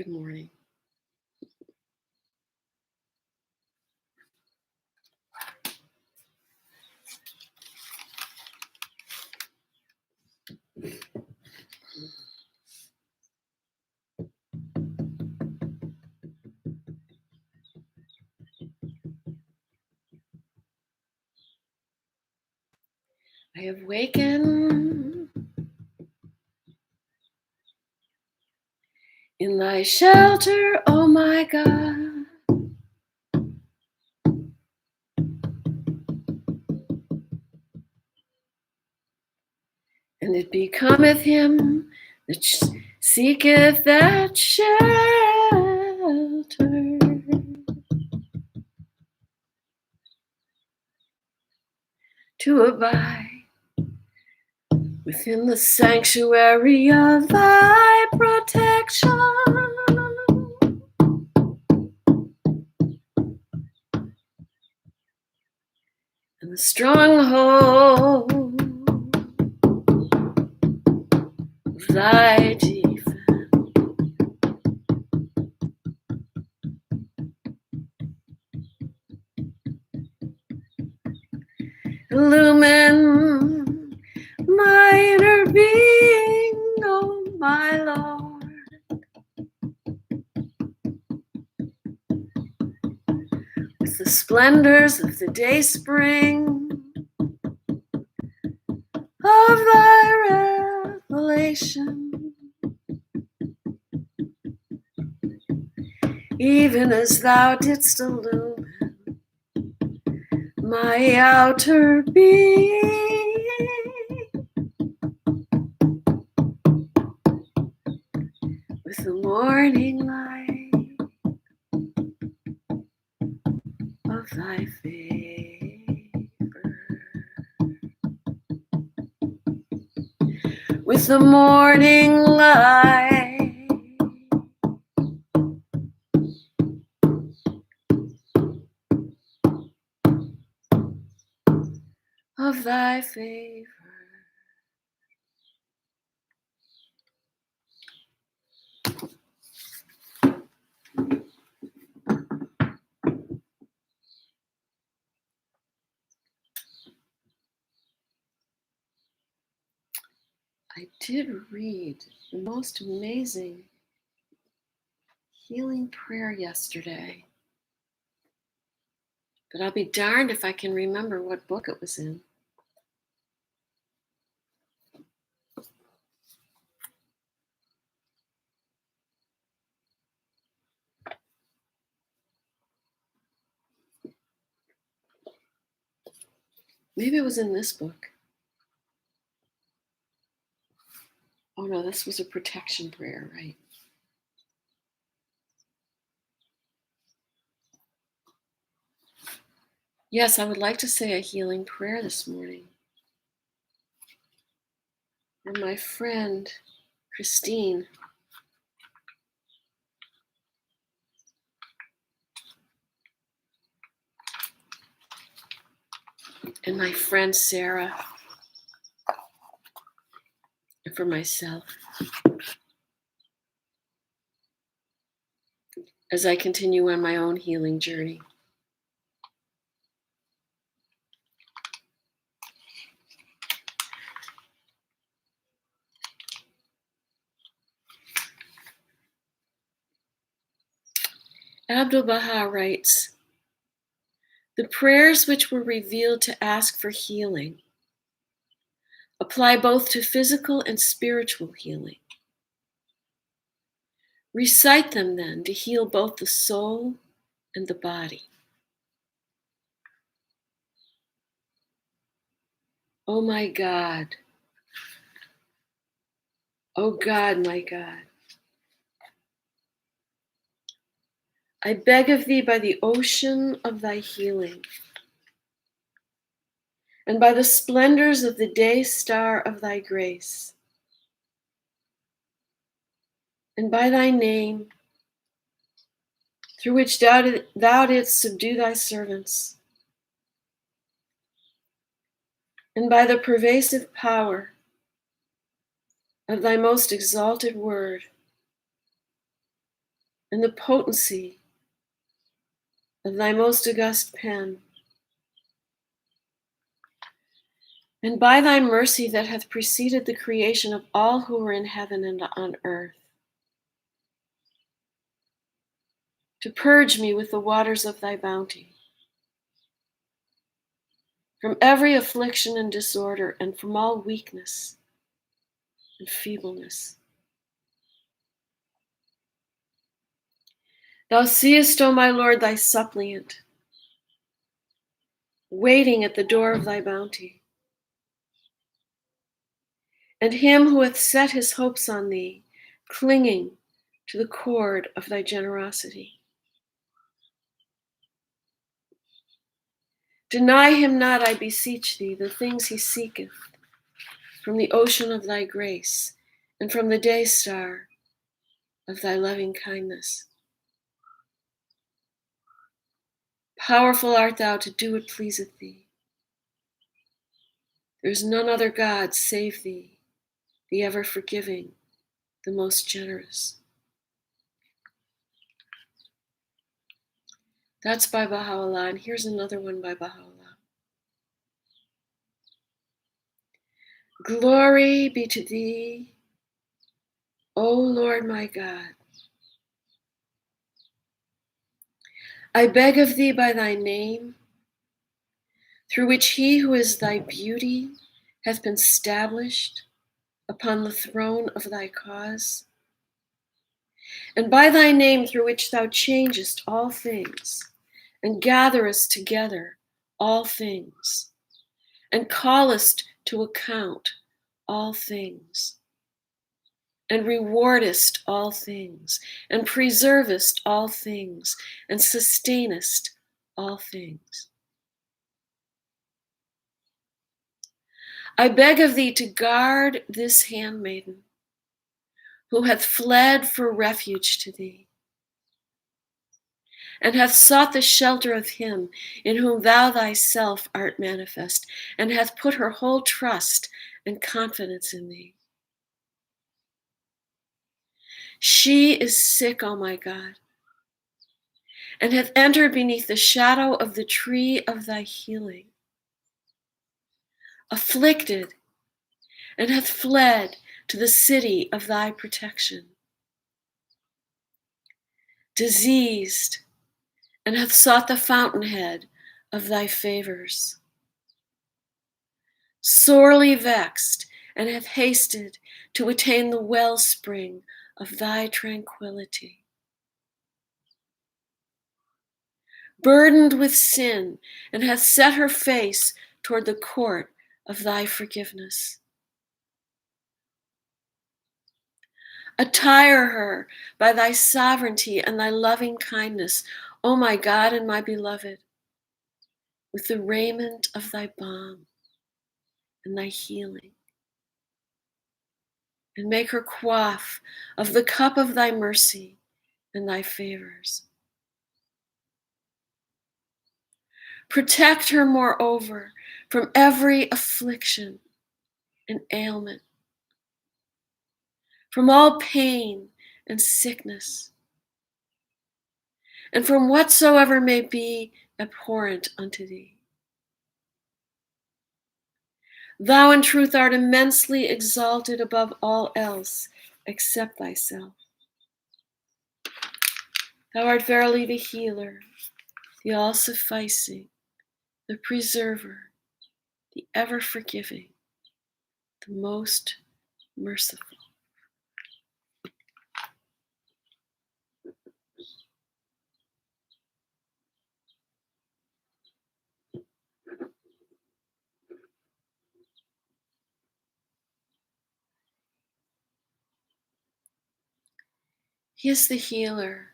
Good morning. I have wakened in thy shelter, oh my God. And it becometh him that seeketh that shelter to abide within the sanctuary of thy protection. And the stronghold of thy defense. Illumine my inner being, oh my Lord. With the splendors of the day spring of thy revelation, even as thou didst illumine my outer being with the morning light of thy favor. With the morning light of thy favor. I did read the most amazing healing prayer yesterday, but I'll be darned if I can remember what book it was in. Maybe it was in this book. Oh no, this was a protection prayer, right? Yes, I would like to say a healing prayer this morning. And my friend, Christine, and my friend, Sarah, and for myself, as I continue on my own healing journey. Abdu'l-Baha writes, the prayers which were revealed to ask for healing apply both to physical and spiritual healing. Recite them then to heal both the soul and the body. Oh my God, oh God, my God, I beg of thee by the ocean of thy healing, and by the splendors of the day star of thy grace, and by thy name, through which thou didst subdue thy servants, and by the pervasive power of thy most exalted word, and the potency of thy most august pen. And by thy mercy that hath preceded the creation of all who are in heaven and on earth, to purge me with the waters of thy bounty, from every affliction and disorder, and from all weakness and feebleness. Thou seest, O my Lord, thy suppliant, waiting at the door of thy bounty, and him who hath set his hopes on thee, clinging to the cord of thy generosity. Deny him not, I beseech thee, the things he seeketh, from the ocean of thy grace, and from the day star of thy loving kindness. Powerful art thou to do what pleaseth thee. There is none other God save thee, the ever forgiving, the most generous. That's by Baha'u'llah, and here's another one by Baha'u'llah. Glory be to thee, O Lord my God. I beg of thee by thy name, through which he who is thy beauty hath been stablished upon the throne of thy cause, and by thy name through which thou changest all things, and gatherest together all things, and callest to account all things, and rewardest all things, and preservest all things, and sustainest all things. I beg of thee to guard this handmaiden, who hath fled for refuge to thee, and hath sought the shelter of him in whom thou thyself art manifest, and hath put her whole trust and confidence in thee. She is sick, O my God, and hath entered beneath the shadow of the tree of thy healing, afflicted, and hath fled to the city of thy protection, diseased, and hath sought the fountainhead of thy favors, sorely vexed, and hath hasted to attain the wellspring of thy tranquility, burdened with sin, and hath set her face toward the court of thy forgiveness. Attire her by thy sovereignty and thy loving kindness, O my God and my beloved, with the raiment of thy balm and thy healing, and make her quaff of the cup of thy mercy and thy favors. Protect her, moreover, from every affliction and ailment, from all pain and sickness, and from whatsoever may be abhorrent unto thee. Thou in truth art immensely exalted above all else except thyself. Thou art verily the healer, the all-sufficing, the preserver, the ever-forgiving, the most merciful. He is the healer,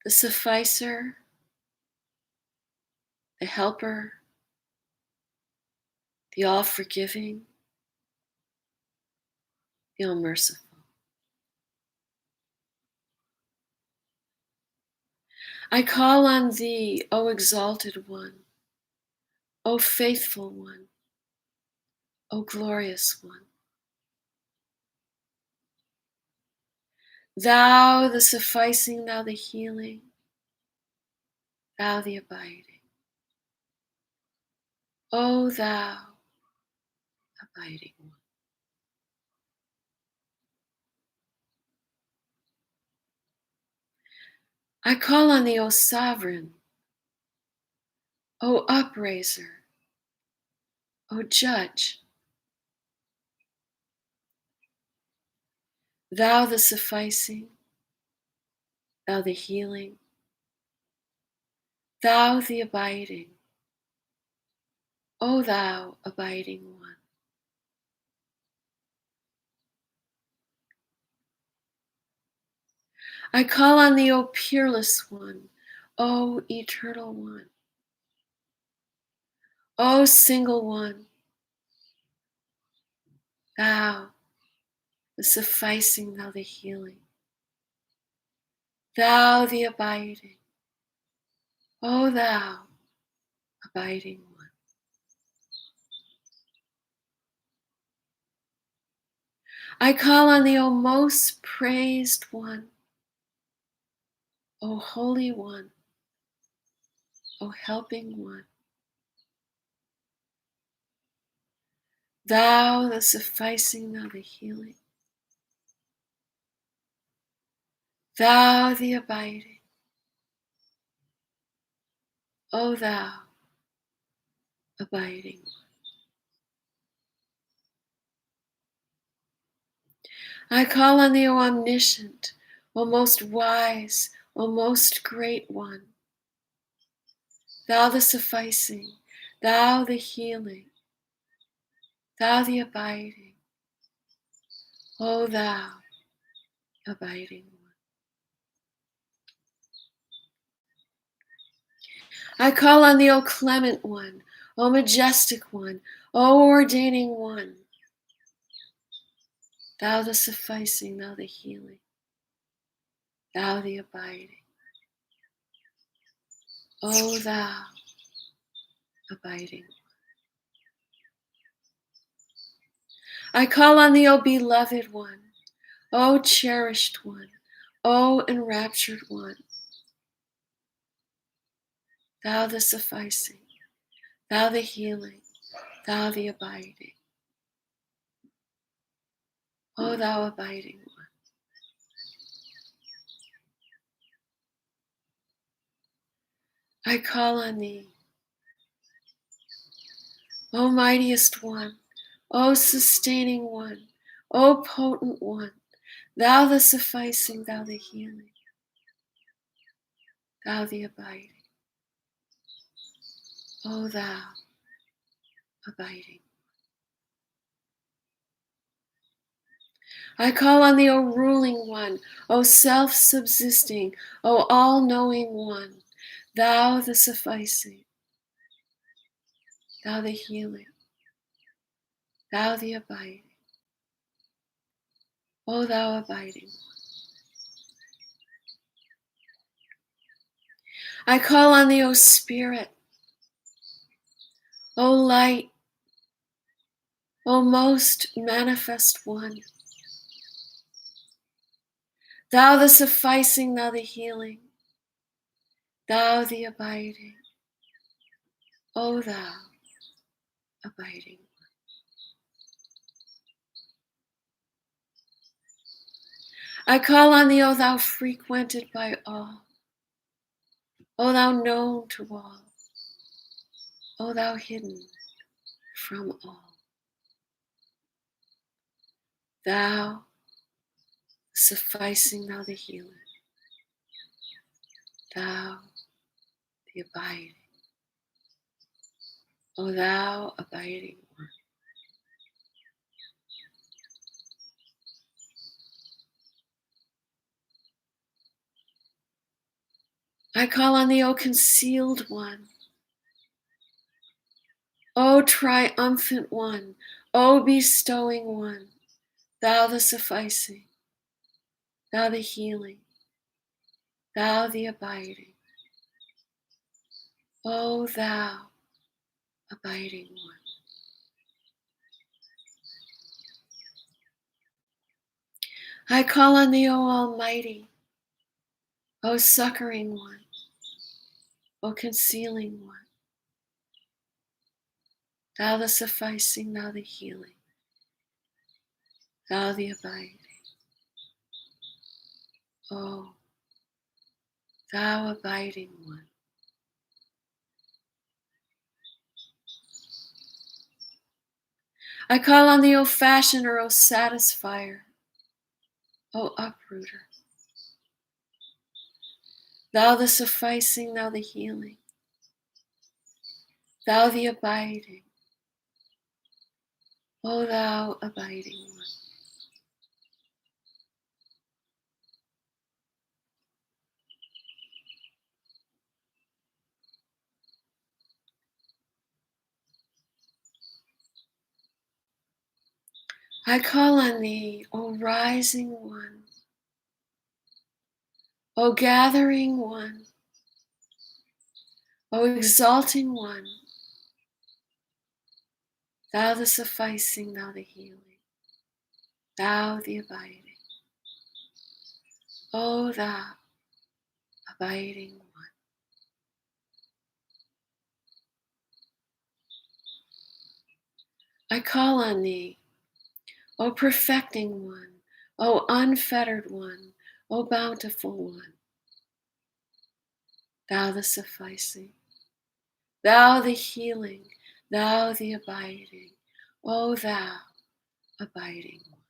the sufficer, the helper, the all-forgiving, the all-merciful. I call on thee, O exalted one, O faithful one, O glorious one. Thou the sufficing, thou the healing, thou the abiding. O thou abiding one. I call on thee, O sovereign, O upraiser, O judge, thou the sufficing, thou the healing, thou the abiding, O thou abiding one. I call on thee, O peerless one, O eternal one, O single one, thou the sufficing, thou the healing, thou the abiding, O thou abiding one. I call on thee, O most praised one, O holy one, O helping one, thou the sufficing, thou the healing, thou the abiding, O thou abiding one. I call on thee, O omniscient, O most wise, O most great one, thou the sufficing, thou the healing, thou the abiding, O thou abiding one. I call on thee, O clement one, O majestic one, O ordaining one, thou the sufficing, thou the healing, thou the abiding, O thou abiding. I call on thee, O beloved one, O cherished one, O enraptured one, thou the sufficing, thou the healing, thou the abiding, O thou abiding one. I call on thee, O mightiest one, O sustaining one, O potent one, thou the sufficing, thou the healing, thou the abiding, O thou abiding. I call on thee, O ruling one, O self-subsisting, O all-knowing one, thou the sufficing, thou the healing, thou the abiding, O thou abiding. I call on thee, O Spirit, O light, O most manifest one, thou the sufficing, thou the healing, thou the abiding, O thou abiding. I call on thee, O thou frequented by all, O thou known to all, O thou hidden from all, thou sufficing, thou the healer, thou the abiding, O thou abiding one. I call on thee, O concealed one, O triumphant one, O bestowing one, thou the sufficing, thou the healing, thou the abiding, O thou abiding one. I call on thee, O Almighty, O succoring one, O concealing one, thou the sufficing, thou the healing, thou the abiding. O thou abiding one. I call on thee, O fashioner, O satisfier, O uprooter, thou the sufficing, thou the healing, thou the abiding, O thou abiding one. I call on thee, O rising one, O gathering one, O exalting one, thou the sufficing, thou the healing, thou the abiding, O thou abiding one. I call on thee, O perfecting one, O unfettered one, O bountiful one, thou the sufficing, thou the healing, thou the abiding, O thou abiding one.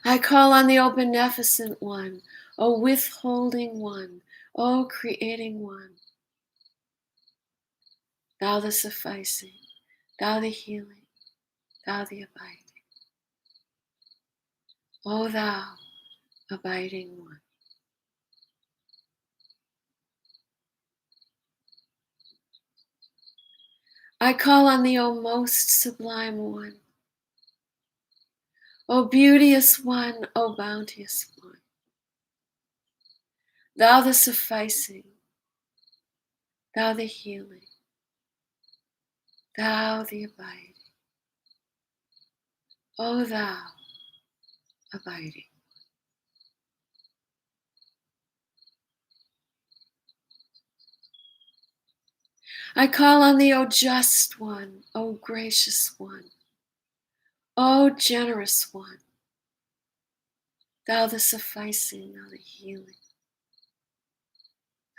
I call on thee, O beneficent one, O withholding one, O creating one, thou the sufficing, thou the healing, thou the abiding, O thou abiding one. I call on thee, O most sublime one, O beauteous one, O bounteous one, thou the sufficing, thou the healing, thou the abiding, O thou abiding. I call on thee, O just one, O gracious one, O generous one, thou the sufficing, thou the healing,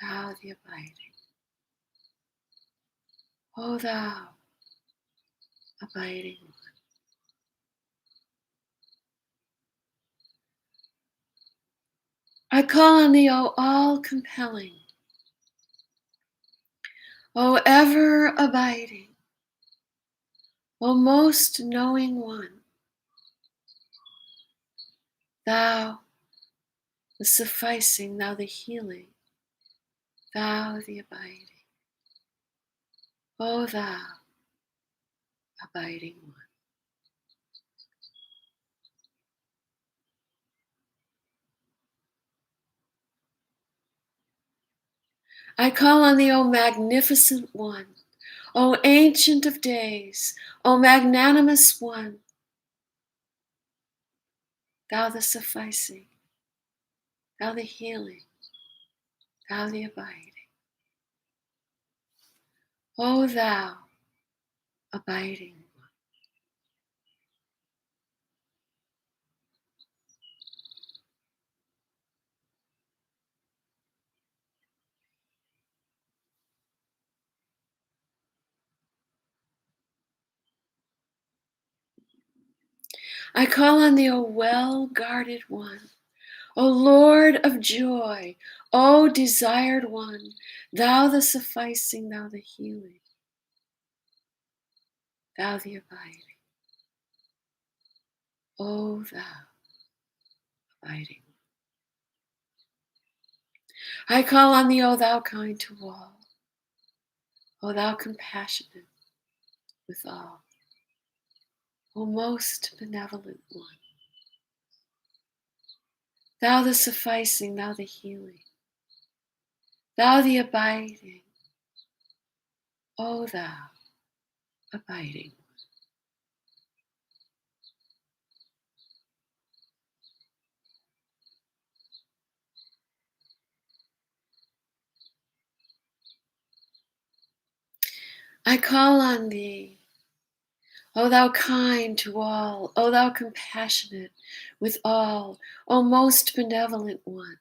thou the abiding, O thou abiding one. I call on thee, O all-compelling, O ever-abiding, O most knowing one, thou the sufficing, thou the healing, thou the abiding, O thou abiding one. I call on thee, O magnificent one, O ancient of days, O magnanimous one, thou the sufficing, thou the healing, thou the abiding, O thou abiding one. I call on thee, O well-guarded one, O Lord of joy, O desired one, thou the sufficing, thou the healing, thou the abiding, O thou abiding. I call on thee, O thou kind to all, O thou compassionate with all, O most benevolent one, thou the sufficing, thou the healing, thou the abiding, O thou abiding. I call on thee, O thou kind to all, O thou compassionate with all, O most benevolent one.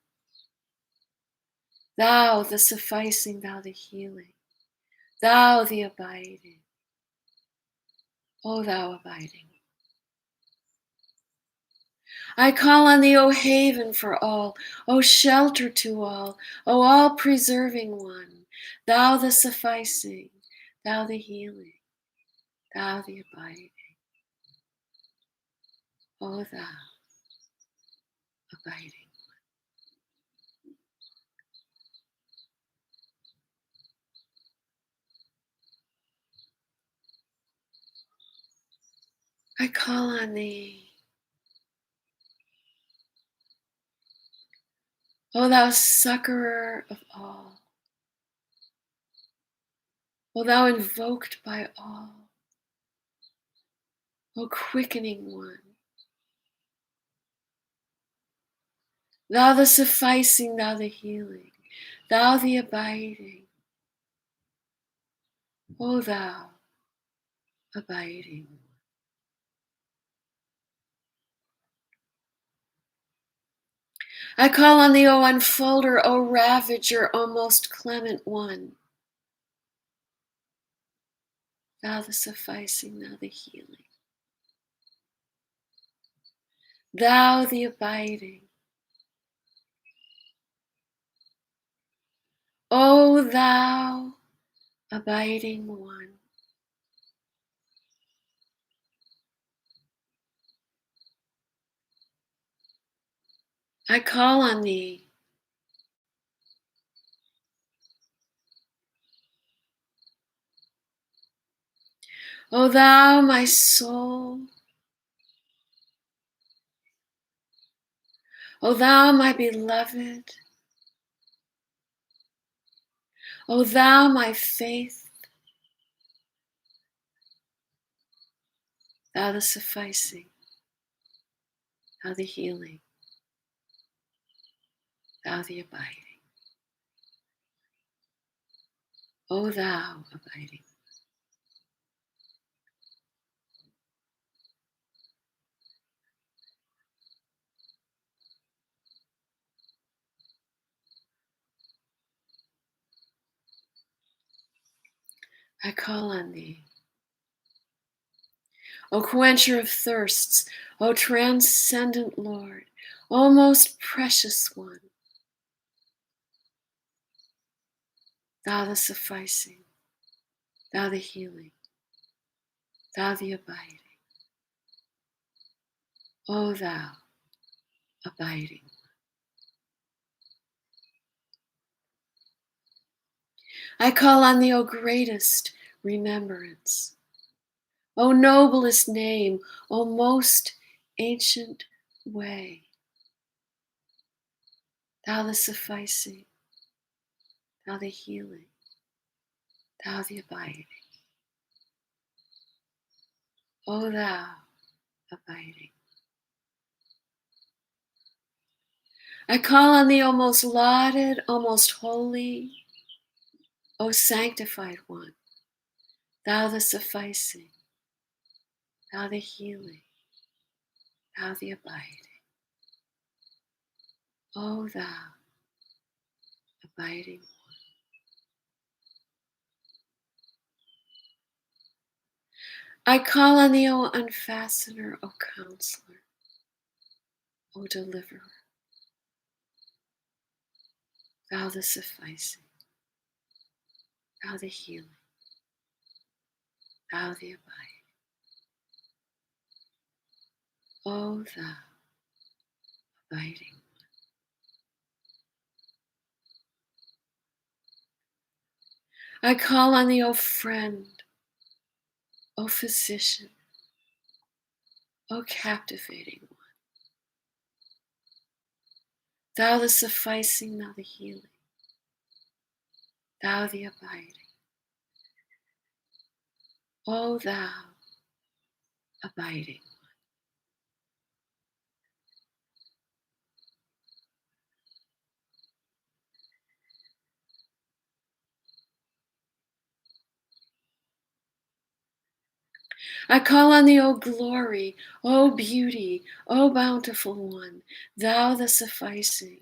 Thou the sufficing, thou the healing, thou the abiding, O thou abiding. I call on thee, O haven for all, O shelter to all, O all preserving one, thou the sufficing, thou the healing, thou the abiding, O thou abiding. I call on thee, O thou succorer of all, O thou invoked by all, O quickening one, thou the sufficing, thou the healing, thou the abiding, O thou abiding. I call on thee, O unfolder, O ravager, O most clement one, thou the sufficing, thou the healing, thou the abiding, O thou abiding one. I call on thee, O thou my soul, O thou my beloved, O thou my faith, thou the sufficing, thou the healing, thou the abiding, O thou abiding. I call on thee, O quencher of thirsts, O transcendent Lord, O most precious one, thou the sufficing, thou the healing, thou the abiding, O thou abiding. I call on thee, O greatest remembrance, O noblest name, O most ancient way, thou the sufficing, thou the healing, thou the abiding, O thou abiding. I call on thee, O most lauded, O most holy, O sanctified one, thou the sufficing, thou the healing, thou the abiding, O thou abiding. I call on thee, O unfastener, O counselor, O deliverer, thou the sufficing, thou the healing, thou the abiding, O thou abiding. I call on thee, O friend, O physician, O captivating one, thou the sufficing, thou the healing, thou the abiding, O thou abiding. I call on thee, O glory, O beauty, O bountiful one, thou the sufficing,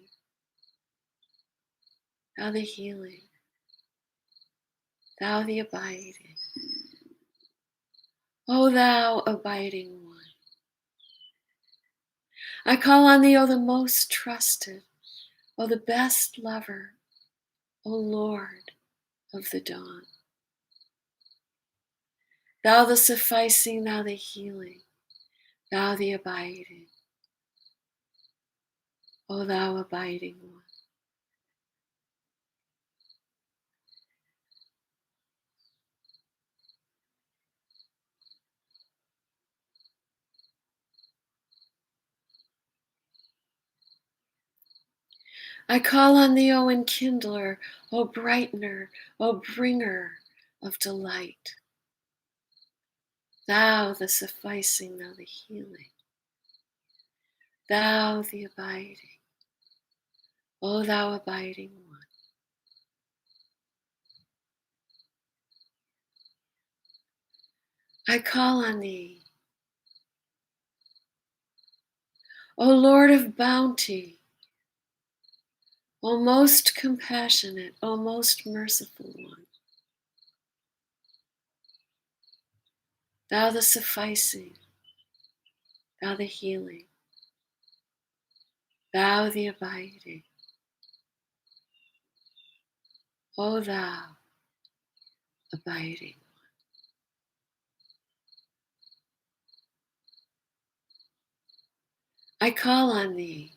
thou the healing, thou the abiding, O thou abiding one. I call on thee, O the most trusted, O the best lover, O Lord of the dawn. Thou the sufficing, thou the healing, thou the abiding, O thou abiding one. I call on thee, O enkindler, O brightener, O bringer of delight. Thou the sufficing, thou the healing, thou the abiding, O thou abiding one. I call on thee, O Lord of bounty, O most compassionate, O most merciful one. Thou the sufficing, thou the healing, thou the abiding, O thou abiding. I call on thee,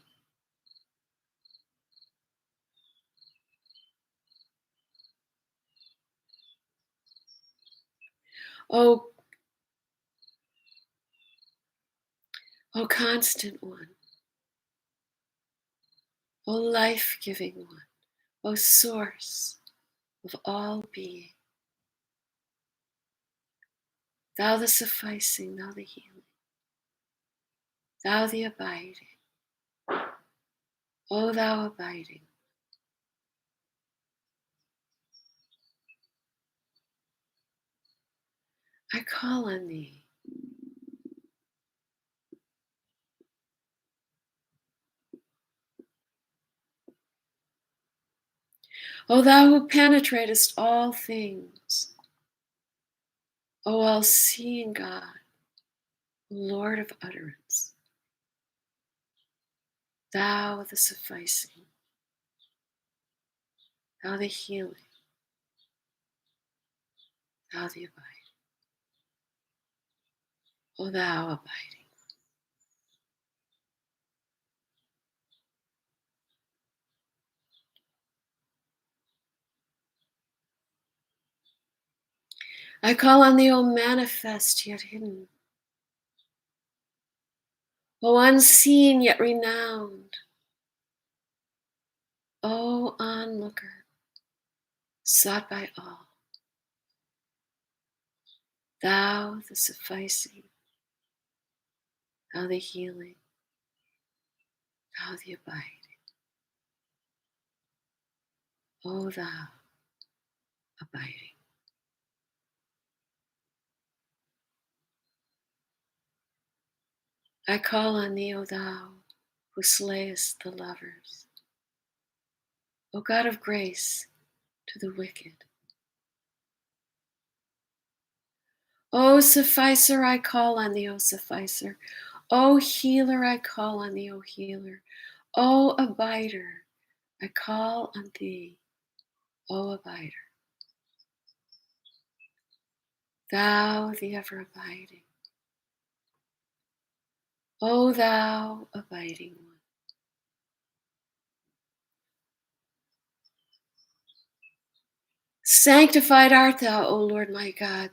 O, O constant one, O life-giving one, O source of all being. Thou the sufficing, thou the healing, thou the abiding, O thou abiding. I call on thee, O thou who penetratest all things, O all-seeing God, Lord of utterance, thou the sufficing, thou the healing, thou the abiding, O thou abiding. I call on thee, O manifest yet hidden, O unseen yet renowned, O onlooker, sought by all, thou the sufficing, thou the healing, thou the abiding, O thou abiding. I call on thee, O thou who slayest the lovers, O God of grace to the wicked. O sufficer, I call on thee, O sufficer. O healer, I call on thee, O healer. O abider, I call on thee, O abider. Thou the ever abiding, O thou abiding one. Sanctified art thou, O Lord my God.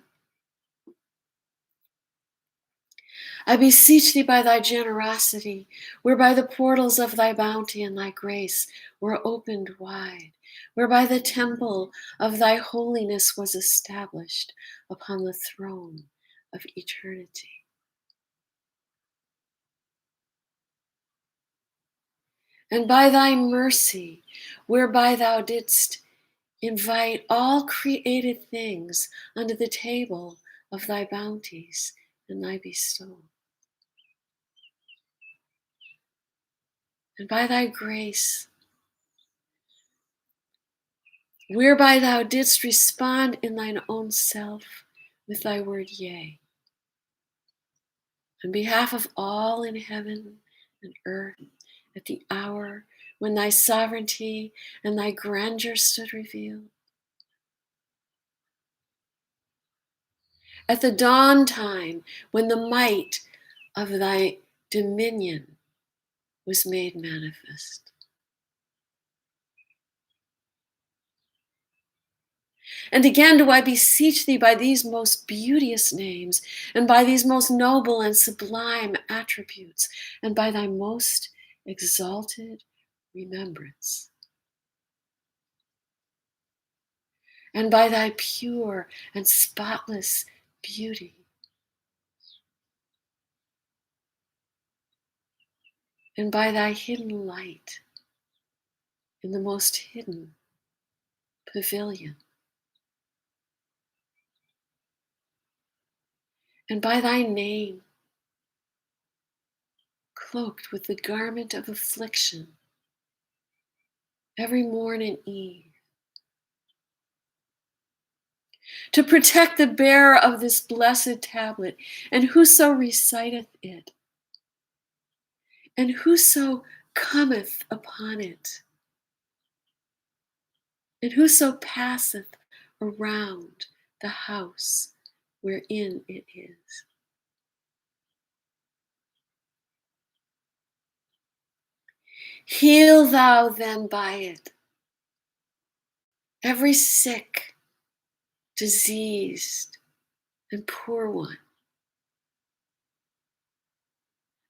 I beseech thee by thy generosity, whereby the portals of thy bounty and thy grace were opened wide, whereby the temple of thy holiness was established upon the throne of eternity. And by thy mercy, whereby thou didst invite all created things unto the table of thy bounties and thy bestowal. And by thy grace, whereby thou didst respond in thine own self with thy word yea, on behalf of all in heaven and earth, at the hour when thy sovereignty and thy grandeur stood revealed, at the dawn time when the might of thy dominion was made manifest. And again do I beseech thee by these most beauteous names, and by these most noble and sublime attributes, and by thy most exalted remembrance, and by thy pure and spotless beauty, and by thy hidden light in the most hidden pavilion, and by thy name, cloaked with the garment of affliction, every morn and eve, to protect the bearer of this blessed tablet, and whoso reciteth it, and whoso cometh upon it, and whoso passeth around the house wherein it is. Heal thou then by it every sick, diseased, and poor one,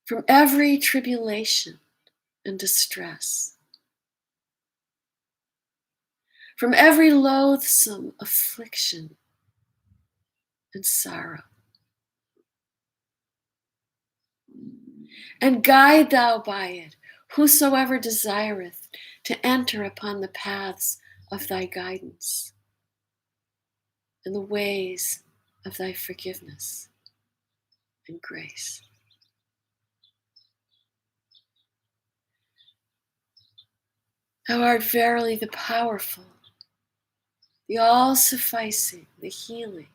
from every tribulation and distress, from every loathsome affliction and sorrow. And guide thou by it whosoever desireth to enter upon the paths of thy guidance and the ways of thy forgiveness and grace. Thou art verily the powerful, the all-sufficing, the healing,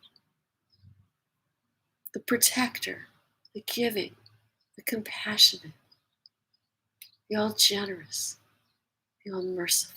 the protector, the giving, the compassionate, the all-generous, the all-merciful.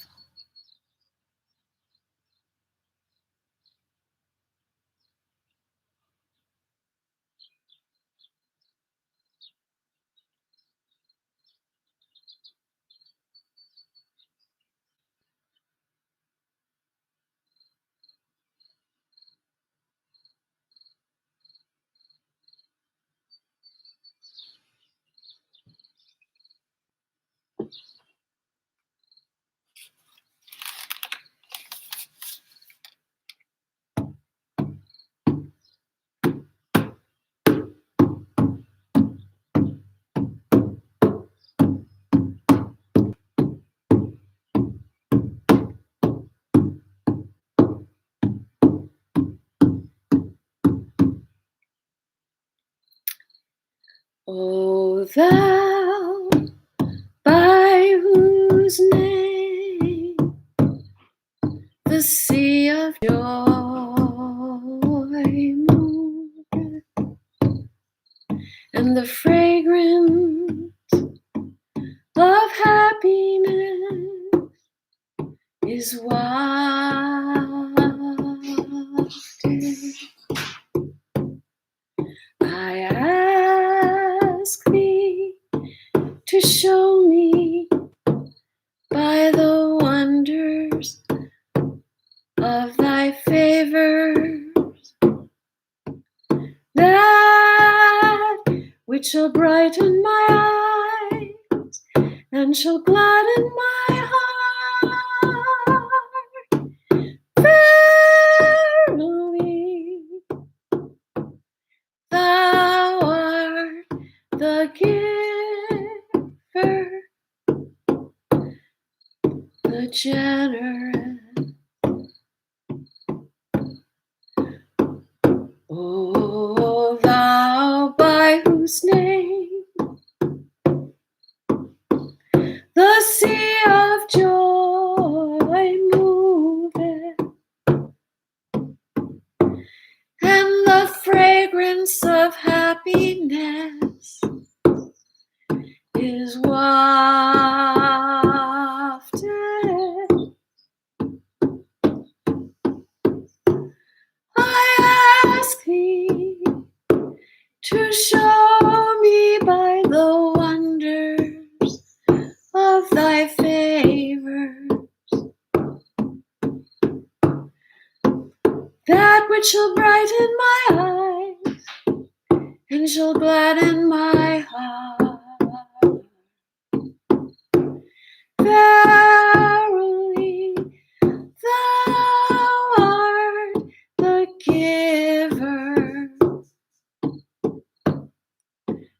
O thou, by whose name the sea of joy moveth, and the fragrance of happiness is wafted, I ask thee to show me by the wonders of thy favors that which shall brighten my eyes and shall gladden my heart. Verily, thou art the giver, the generous. O thou fragrance of happiness is wafted. I ask thee to show me by the wonders of thy favor that which shall brighten my eyes and shall gladden my heart. Verily, thou art the giver,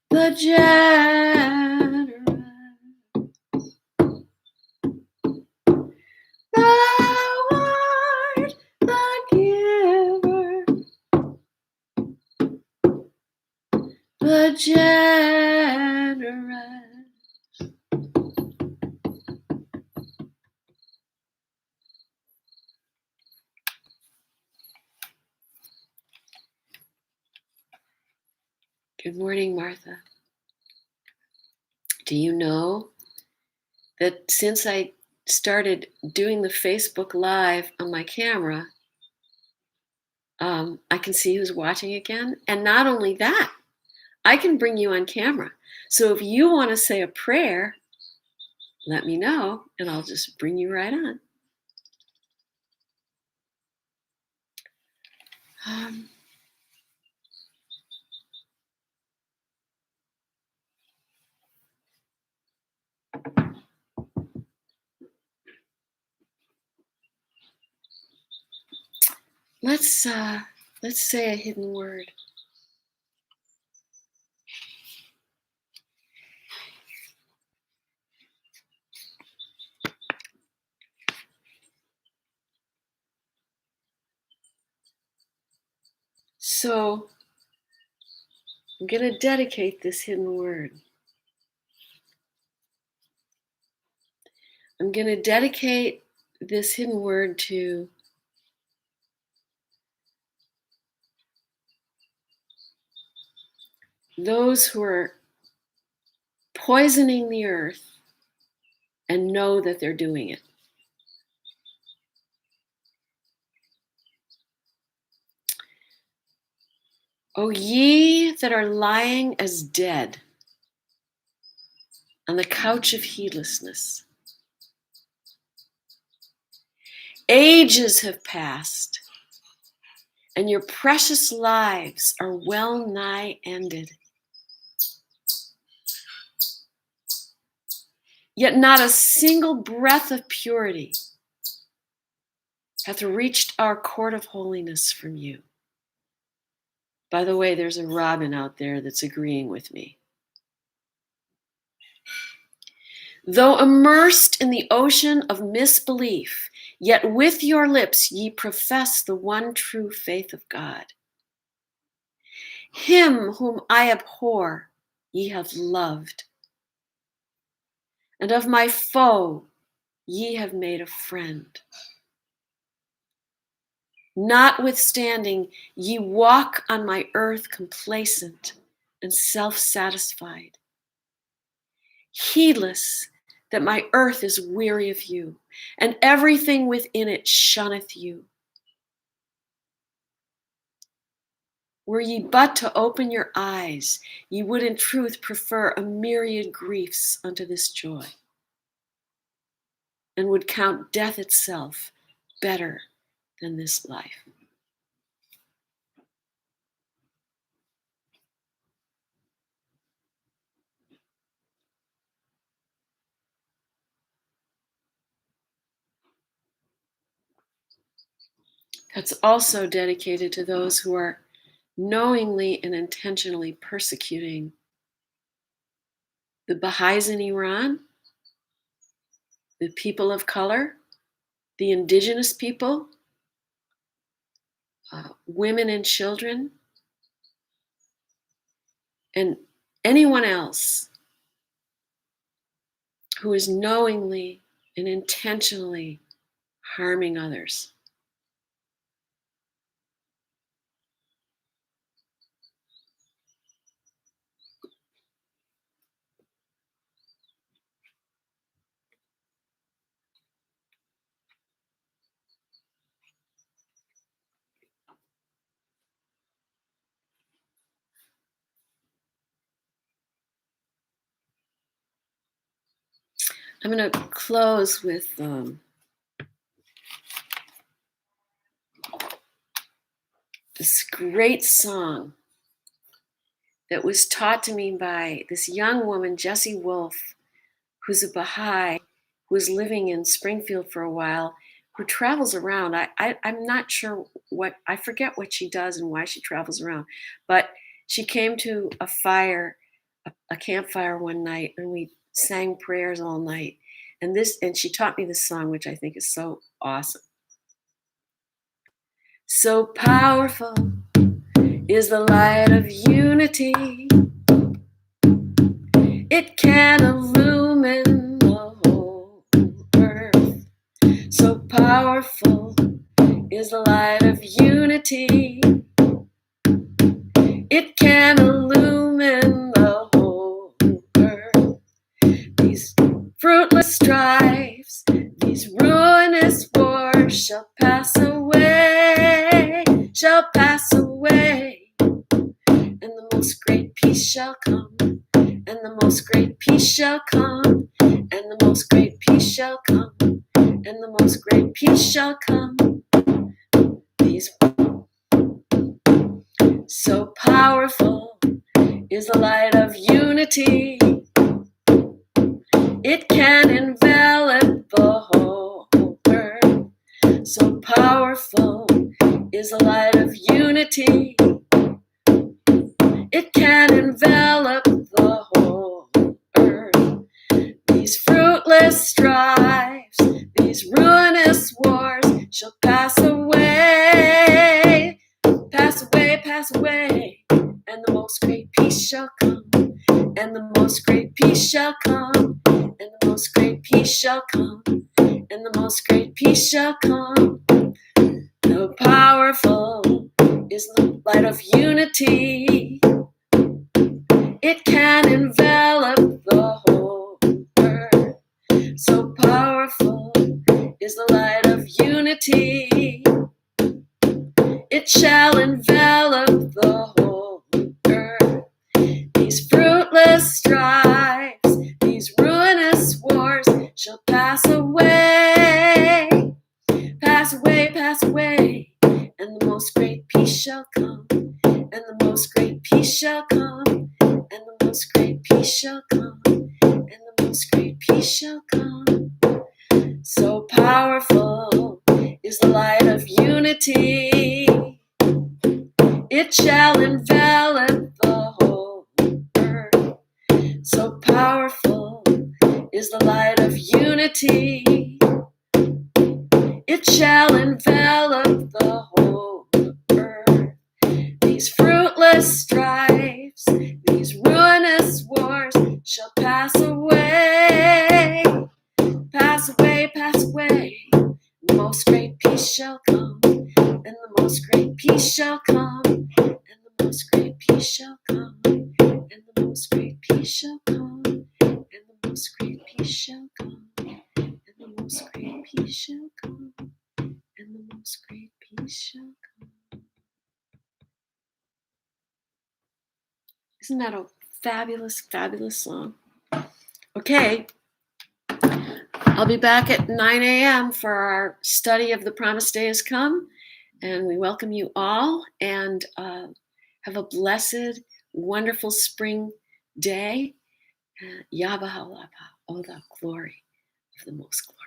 the generous. Thou art the giver, the generous. Good morning, Martha. Do you know that since I started doing the Facebook Live on my camera, I can see who's watching again? And not only that, I can bring you on camera. So if you want to say a prayer, let me know and I'll just bring you right on. Let's say a hidden word. So I'm going to dedicate this hidden word. I'm going to dedicate this hidden word to those who are poisoning the earth and know that they're doing it. O ye that are lying as dead on the couch of heedlessness, ages have passed, and your precious lives are well nigh ended. Yet not a single breath of purity hath reached our court of holiness from you. By the way, there's a robin out there that's agreeing with me. Though immersed in the ocean of misbelief, yet with your lips ye profess the one true faith of God. Him whom I abhor ye have loved, and of my foe ye have made a friend. Notwithstanding, ye walk on my earth complacent and self-satisfied, heedless that my earth is weary of you, and everything within it shunneth you. Were ye but to open your eyes, ye would in truth prefer a myriad griefs unto this joy, and would count death itself better than this life. That's also dedicated to those who are knowingly and intentionally persecuting the Baha'is in Iran, the people of color, the indigenous people, women and children, and anyone else who is knowingly and intentionally harming others. I'm going to close with this great song that was taught to me by this young woman, Jessie Wolf, who's a Baha'i, who was living in Springfield for a while, who travels around. I'm not sure I forget what she does and why she travels around, but she came to a campfire one night, and we sang prayers all night. And she taught me this song, which I think is so awesome. So powerful is the light of unity. It can illumine the whole earth. So powerful is the light of unity. It can illumine the whole earth. These fruitless strifes, these ruinous wars shall pass away, shall pass away. And the most great peace shall come, and the most great peace shall come, and the most great peace shall come, and the most great peace shall come. These so powerful is the light of unity. It can envelop the whole earth. So powerful is the light of unity. It can envelop the whole earth. These fruitless strifes, these ruinous wars shall pass away, pass away, pass away. And the most great peace shall come, and the most great peace shall come, and the most great peace shall come, and the most great peace shall come. So powerful is the light of unity. It can envelop the whole earth. So powerful is the light of unity. It shall envelop the whole earth. These fruitless strifes, these ruinous wars shall pass away, pass away, pass away. And the most great peace shall come, and the most great peace shall come, and the most great peace shall come, and the most great peace shall come. So powerful is the light of unity. It shall envelop the whole earth. So powerful is the light of unity. It shall envelop the whole earth. These fruitless strifes, these ruinous wars shall pass away, pass away, pass away. The most great peace shall come, and the most great peace shall come, and the most great peace shall come, and the most great peace shall come, and the most great peace shall come, and the most great peace shall come, and the most great peace shall come. Isn't that a fabulous, fabulous song? Okay, I'll be back at 9 a.m. for our study of The Promised Day Has Come, and we welcome you all, and have a blessed, wonderful spring day. Yabahalapa, oh, the glory of the most glory.